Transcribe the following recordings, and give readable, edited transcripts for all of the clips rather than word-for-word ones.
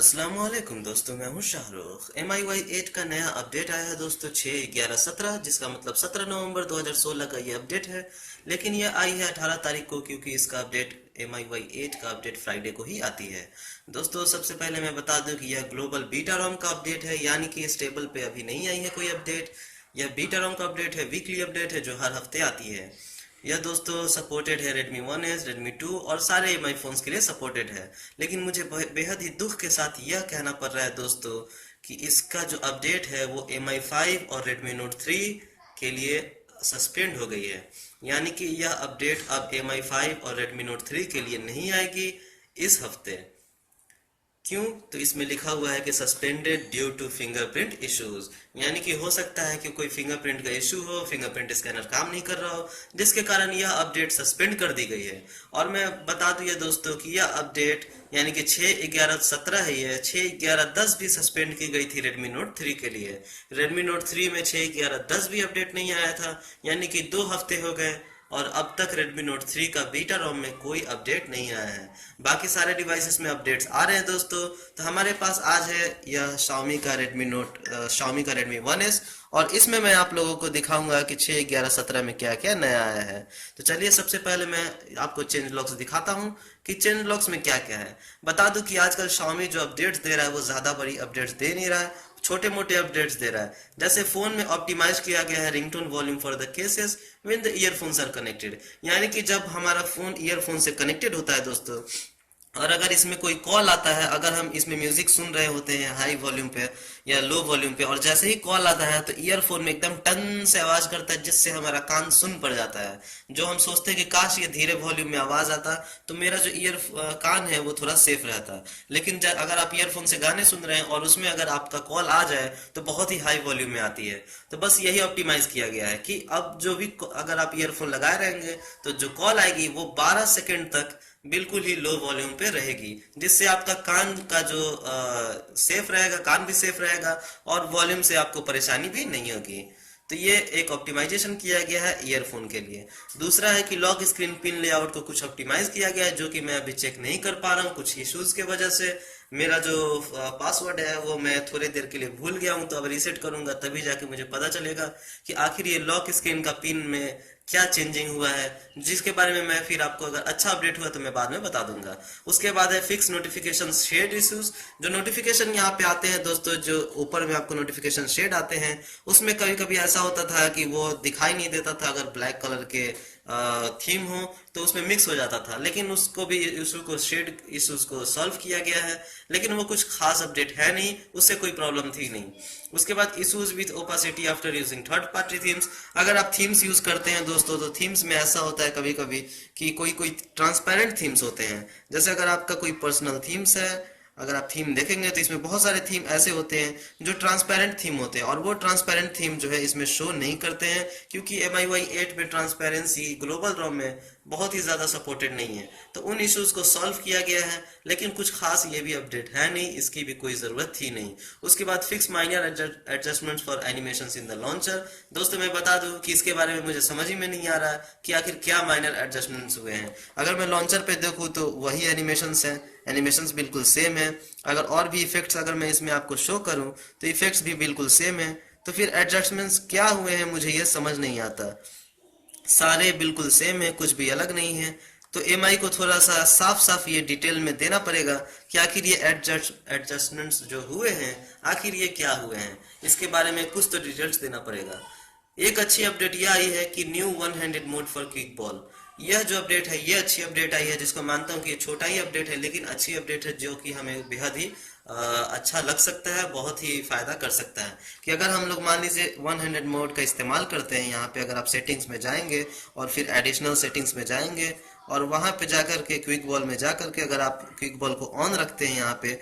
अस्सलामुअलैकुम दोस्तों, मैं हूं शाहरुख। MIUI 8 का नया अपडेट आया है दोस्तों 6/11/17, जिसका मतलब 17 नवंबर 2016 का ये अपडेट है। लेकिन ये आई है 18 तारीख को, क्योंकि इसका अपडेट MIUI 8 का अपडेट फ्राइडे को ही आती है। दोस्तों सबसे पहले मैं बता दूं कि यह ग्लोबल बीटा रोम का अपडेट है, यानी कि स्टेबल पे अभी नहीं आई है कोई अपडेट। यह बीटा रोम का अपडेट है, वीकली अपडेट है जो हर हफ्ते आती है। यह दोस्तों सपोर्टेड है Redmi 1S, Redmi 2 और सारे MI फोन्स के लिए सपोर्टेड है। लेकिन मुझे बेहद ही दुख के साथ यह कहना पड़ रहा है दोस्तों कि इसका जो अपडेट है वो MI 5 और Redmi Note 3 के लिए सस्पेंड हो गई है। यानी कि यह अपडेट अब MI 5 और Redmi Note 3 के लिए नहीं आएगी इस हफ्ते। क्यों? तो इसमें लिखा हुआ है कि suspended due to fingerprint issues, यानी कि हो सकता है कि कोई फिंगरप्रिंट का इशू हो, फिंगरप्रिंट स्कैनर काम नहीं कर रहा हो, जिसके कारण यह अपडेट सस्पेंड कर दी गई है। और मैं बता दूं ये दोस्तों कि यह अपडेट यानी कि 6/11/17 है, ये 6/11/10 भी सस्पेंड की गई थी Redmi Note 3 के लिए। Redmi Note 3 में 6/11/10 भी अपडेट नहीं आया था, यानी कि 2 हफ्ते हो गए और अब तक Redmi Note 3 का बीटा रोम में कोई अपडेट नहीं आया है। बाकी सारे डिवाइसेस में अपडेट्स आ रहे हैं दोस्तों। तो हमारे पास आज है यह Xiaomi का Redmi 1S, और इसमें मैं आप लोगों को दिखाऊंगा कि 6/11/17 में क्या क्या नया आया है। तो चलिए सबसे पहले मैं आपको चेंज लॉग्स दिखाता हूँ कि चेंज लॉग्स में क्या क्या है। बता दूं कि आजकल Xiaomi जो अपडेट्स दे रहा है वो ज़्यादा बड़ी अपडेट्स दे नहीं रहा है, छोटे मोटे अपडेट्स दे रहा है। जैसे फोन में ऑप्टिमाइज किया गया है ringtone volume for the cases when the earphones are connected, यानी कि जब हमारा फोन ईयरफोन से कनेक्टेड होता है दोस्तों, और अगर इसमें कोई कॉल आता है, अगर हम इसमें म्यूजिक सुन रहे होते हैं हाई वॉल्यूम पे या लो वॉल्यूम पे, और जैसे ही कॉल आता है तो ईयरफोन में एकदम टन से आवाज करता है, जिससे हमारा कान सुन पड़ जाता है। जो हम सोचते हैं कि काश ये धीरे वॉल्यूम में आवाज आता तो मेरा जो कान है वो थोड़ा सेफ रहता। लेकिन अगर आप ईयरफोन से गाने सुन रहे हैं और उसमें अगर आपका कॉल आ जाए तो बहुत ही हाई वॉल्यूम में आती है। तो बस यही ऑप्टिमाइज किया गया है कि अब जो भी अगर आप ईयरफोन लगाए रहेंगे तो जो कॉल आएगी वो 12 सेकंड तक बिल्कुल ही लो वॉल्यूम पे रहेगी, जिससे आपका कान का जो सेफ रहेगा, कान भी सेफ रहेगा और वॉल्यूम से आपको परेशानी भी नहीं होगी। तो ये एक ऑप्टिमाइजेशन किया गया है ईयरफोन के लिए। दूसरा है कि लॉक स्क्रीन पिन लेआउट को कुछ ऑप्टिमाइज किया गया है, जो कि मैं अभी चेक नहीं कर पा रहा हूँ कुछ इश्यूज के वजह से। मेरा जो पासवर्ड है वो मैं थोड़ी देर के लिए भूल गया हूँ, तो अब रीसेट करूंगा तभी जाके मुझे पता चलेगा कि आखिर ये लॉक स्क्रीन का पिन में क्या चेंजिंग हुआ है, जिसके बारे में मैं फिर आपको अगर अच्छा अपडेट हुआ तो मैं बाद में बता दूंगा। उसके बाद है फिक्स नोटिफिकेशन शेड इश्यूज। जो नोटिफिकेशन यहाँ पे आते हैं दोस्तों, जो ऊपर में आपको नोटिफिकेशन शेड आते हैं, उसमें कभी कभी ऐसा होता था कि वो दिखाई नहीं देता था अगर ब्लैक कलर के थीम हो तो उसमें मिक्स हो जाता था। लेकिन उसको भी इशू को, शेड इश्यूज को सॉल्व किया गया है, लेकिन वो कुछ खास अपडेट है नहीं, उससे कोई प्रॉब्लम थी नहीं। उसके बाद issues with opacity after using third party themes. अगर आप थीम्स यूज करते हैं दोस्तों तो थीम्स में ऐसा होता है कभी कभी कि कोई ट्रांसपेरेंट थीम्स होते हैं। जैसे अगर आपका कोई पर्सनल थीम्स है, अगर आप थीम देखेंगे तो इसमें बहुत सारे थीम ऐसे होते हैं जो ट्रांसपेरेंट थीम होते हैं, और वो ट्रांसपेरेंट थीम जो है इसमें शो नहीं करते हैं, क्योंकि MIUI 8 में ट्रांसपेरेंसी ग्लोबल रोम में बहुत ही ज़्यादा सपोर्टेड नहीं है। तो उन इश्यूज को सॉल्व किया गया है, लेकिन कुछ खास ये भी अपडेट है नहीं, इसकी भी कोई ज़रूरत थी नहीं। उसके बाद fix minor adjustments for animations in the launcher. दोस्तों मैं बता दूं कि इसके बारे में मुझे समझ ही में नहीं आ रहा कि आखिर क्या माइनर एडजस्टमेंट्स हुए हैं। अगर मैं लॉन्चर पे देखूँ तो वही एनिमेशंस हैं, एनिमेशंस बिल्कुल सेम है। अगर और भी इफेक्ट्स अगर मैं इसमें आपको शो करूं तो इफेक्ट्स भी बिल्कुल सेम है। तो फिर एडजस्टमेंट्स क्या हुए हैं मुझे ये समझ नहीं आता। सारे बिल्कुल सेम है, कुछ भी अलग नहीं है। तो MI को थोड़ा सा साफ साफ ये डिटेल में देना पड़ेगा कि आखिर ये एडजस्टमेंट्स जो हुए हैं आखिर ये क्या हुए हैं, इसके बारे में कुछ तो डिटेल्स देना पड़ेगा। एक अच्छी अपडेट यह आई है कि new one handed mode for quick ball. यह जो अपडेट है ये अच्छी अपडेट आई है, जिसको मानता हूँ कि ये छोटा ही अपडेट है, लेकिन अच्छी अपडेट है जो कि हमें बेहद ही अच्छा लग सकता है, बहुत ही फायदा कर सकता है। कि अगर हम लोग मान लीजिए वन हैंडेड मोड का इस्तेमाल करते हैं, यहाँ पे अगर आप सेटिंग्स में जाएंगे और फिर एडिशनल सेटिंग्स में जाएंगे और वहां पे जाकर के क्विक बॉल में जाकर के अगर आप क्विक बॉल को ऑन रखते हैं यहाँ पे,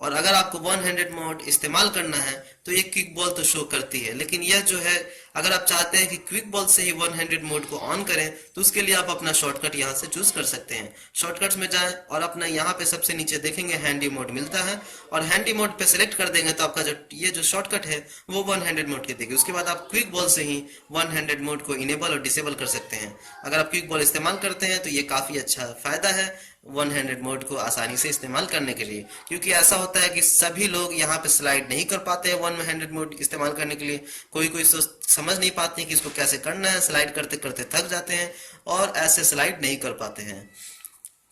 और अगर आपको वन हैंडेड मोड इस्तेमाल करना है तो ये क्विक बॉल तो शो करती है। लेकिन यह जो है अगर आप चाहते हैं कि क्विक बॉल से ही वन हैंडेड मोड को ऑन करें तो उसके लिए आप अपना शॉर्टकट यहाँ से चूज कर सकते हैं। शॉर्टकट्स में जाएं और अपना यहाँ पे सबसे नीचे देखेंगे हैंडी मोड मिलता है, और हैंडी मोड पे सिलेक्ट कर देंगे तो आपका जो शॉर्टकट है वो वन हैंडेड मोड की देगी। उसके बाद आप क्विक बॉल से ही वन हैंडेड मोड को इनेबल और डिसेबल कर सकते हैं। अगर आप क्विक बॉल इस्तेमाल करते हैं तो ये काफी अच्छा फायदा है वन हैंडेड मोड को आसानी से इस्तेमाल करने के लिए, क्योंकि ऐसा होता है कि सभी लोग यहाँ पे स्लाइड नहीं कर पाते हैं वन हैंडेड मोड इस्तेमाल करने के लिए। कोई कोई समझ नहीं पाते कि इसको कैसे करना है, स्लाइड करते करते थक जाते हैं और ऐसे स्लाइड नहीं कर पाते हैं।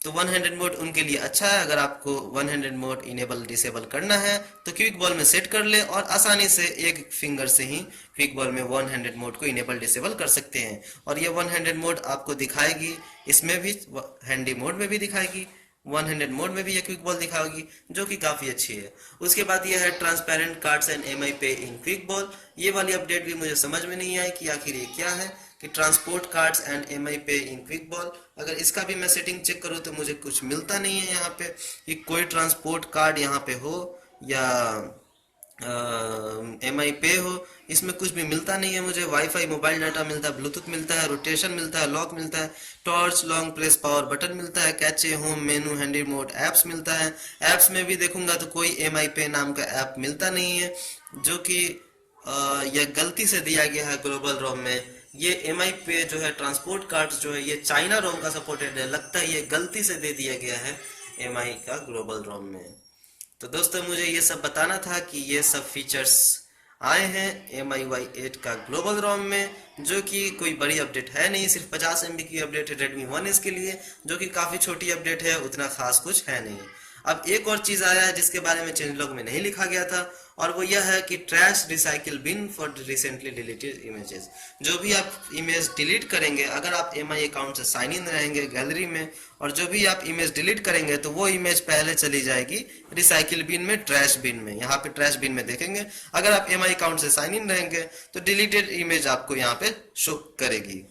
तो वन हैंडेड मोड उनके लिए अच्छा है। अगर आपको one handed mode enable disable करना है तो क्विक बॉल में सेट कर ले और आसानी से एक फिंगर से ही क्विक बॉल में वन हैंडेड मोड को इनेबल डिसेबल कर सकते हैं। और ये वन हैंडेड मोड आपको दिखाएगी, इसमें भी हैंडी मोड में भी दिखाएगी, वन हैंडेड मोड में भी ये क्विक बॉल दिखाएगी, जो कि काफी अच्छी है। उसके बाद ये है ट्रांसपेरेंट कार्ड्स एंड एमआई पे इन क्विक बॉल। ये वाली अपडेट भी मुझे समझ में नहीं आई कि आखिर ये क्या है, कि ट्रांसपोर्ट कार्ड्स एंड एमआई पे इन क्विक बॉल। अगर इसका भी मैं सेटिंग चेक करूँ तो मुझे कुछ मिलता नहीं है यहाँ पे कि कोई ट्रांसपोर्ट कार्ड यहाँ पे हो या एमआई पे हो, इसमें कुछ भी मिलता नहीं है मुझे। वाईफाई मोबाइल डाटा मिलता है, ब्लूटूथ मिलता है, रोटेशन मिलता है, लॉक मिलता है, torch, long press power button मिलता है, कैचे, होम मेनू, हैंडी मोड, एप्स मिलता है। एप्स में भी देखूंगा तो कोई एमआई पे नाम का ऐप मिलता नहीं है, जो कि यह गलती से दिया गया है ग्लोबल रोम में। ये एमआई पे जो है ट्रांसपोर्ट कार्ड जो है ये चाइना रोम का सपोर्टेड है, लगता है ये गलती से दे दिया गया है एमआई का ग्लोबल रोम में। तो दोस्तों मुझे ये सब बताना था कि ये सब फीचर्स आए हैं MIUI 8 का ग्लोबल रोम में, जो कि कोई बड़ी अपडेट है नहीं, सिर्फ 50 MB की अपडेट है Redmi 1S के लिए, जो कि काफ़ी छोटी अपडेट है, उतना खास कुछ है नहीं। अब एक और चीज़ आया है जिसके बारे में चेंज लॉग में नहीं लिखा गया था, और वो यह है कि trash recycle been for recently deleted images. जो भी आप इमेज डिलीट करेंगे, अगर आप MI अकाउंट से साइन इन रहेंगे गैलरी में, और जो भी आप इमेज डिलीट करेंगे तो वो इमेज पहले चली जाएगी रिसाइकिल बिन में, ट्रैश बिन में। यहाँ पे ट्रैश बिन में देखेंगे, अगर आप MI अकाउंट से साइन इन रहेंगे तो डिलीटेड इमेज आपको यहाँ पे शो करेगी।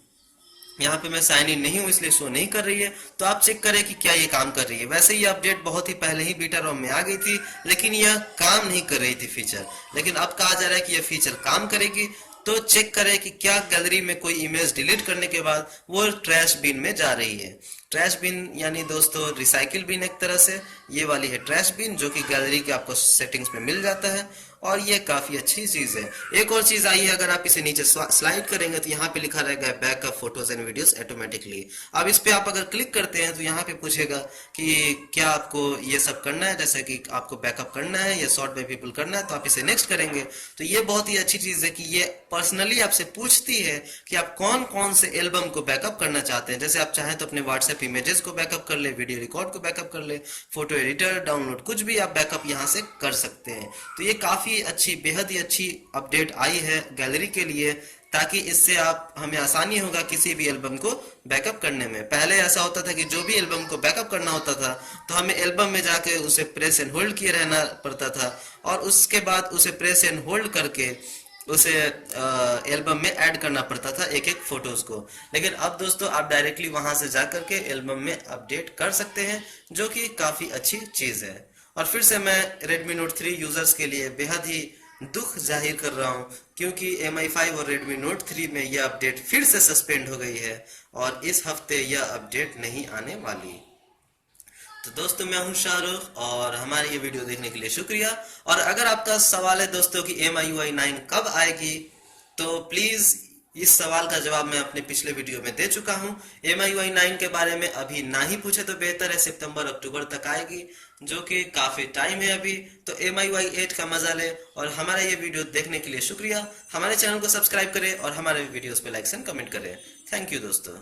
यहाँ पे मैं साइन इन नहीं हूँ इसलिए शो नहीं कर रही है, तो आप चेक करें कि क्या ये काम कर रही है। वैसे ये अपडेट बहुत ही पहले ही बीटा रोम में आ गई थी, लेकिन यह काम नहीं कर रही थी फीचर, लेकिन अब कहा जा रहा है कि यह फीचर काम करेगी। तो चेक करें कि क्या गैलरी में कोई इमेज डिलीट करने के बाद वो ट्रैश बिन में जा रही है। ट्रैश बिन यानी दोस्तों रिसाइकिल बिन एक तरह से, ये वाली है ट्रैश बिन, जो कि गैलरी के आपको सेटिंग्स में मिल जाता है, और ये काफी अच्छी चीज है। एक और चीज आई है, अगर आप इसे नीचे स्लाइड करेंगे तो यहाँ पे लिखा रहेगा backup photos and videos automatically. अब इस पे आप अगर क्लिक करते हैं तो यहाँ पे पूछेगा कि क्या आपको ये सब करना है, जैसे कि आपको बैकअप करना है या सॉर्ट बाय पीपल करना है, तो आप इसे नेक्स्ट करेंगे। तो ये बहुत ही अच्छी चीज है कि ये पर्सनली आपसे पूछती है कि आप कौन कौन से एल्बम को बैकअप करना चाहते हैं। जैसे आप चाहें तो अपने व्हाट्सएप इमेजेस को बैकअप कर ले, वीडियो रिकॉर्ड को बैकअप कर ले, फोटो एडिटर, डाउनलोड, कुछ भी आप बैकअप यहाँ से कर सकते हैं। तो ये काफी अच्छी, बेहद ही अच्छी अपडेट आई है गैलरी के लिए, ताकि इससे हमें आसानी होगा किसी भी एल्बम को बैकअप करने में। पहले ऐसा होता था कि जो भी एल्बम को बैकअप करना होता था तो हमें एल्बम में जाके उसे प्रेस एंड होल्ड किए रहना पड़ता था, और उसके बाद उसे प्रेस एंड होल्ड करके उसे एल्बम में ऐड करना पड़ता था एक एक फोटोज को। लेकिन अब दोस्तों आप डायरेक्टली वहां से जाकर के एल्बम में अपडेट कर सकते हैं, जो कि काफी अच्छी चीज है। और फिर से मैं Redmi Note 3 यूजर्स के लिए बेहद ही दुख जाहिर कर रहा हूं, क्योंकि MI 5 और Redmi Note 3 में यह अपडेट फिर से सस्पेंड हो गई है, और इस हफ्ते यह अपडेट नहीं आने वाली। तो दोस्तों मैं हूं शाहरुख, और हमारी ये वीडियो देखने के लिए शुक्रिया। और अगर आपका सवाल है दोस्तों कि MIUI 9 कब आएगी, तो प्लीज इस सवाल का जवाब मैं अपने पिछले वीडियो में दे चुका हूं। MIUI 9 के बारे में अभी ना ही पूछे तो बेहतर है, सितंबर अक्टूबर तक आएगी, जो कि काफी टाइम है अभी। तो MIUI 8 का मजा ले, और हमारा ये वीडियो देखने के लिए शुक्रिया। हमारे चैनल को सब्सक्राइब करें और हमारे वीडियोस पे लाइक एंड कमेंट करें। थैंक यू दोस्तों।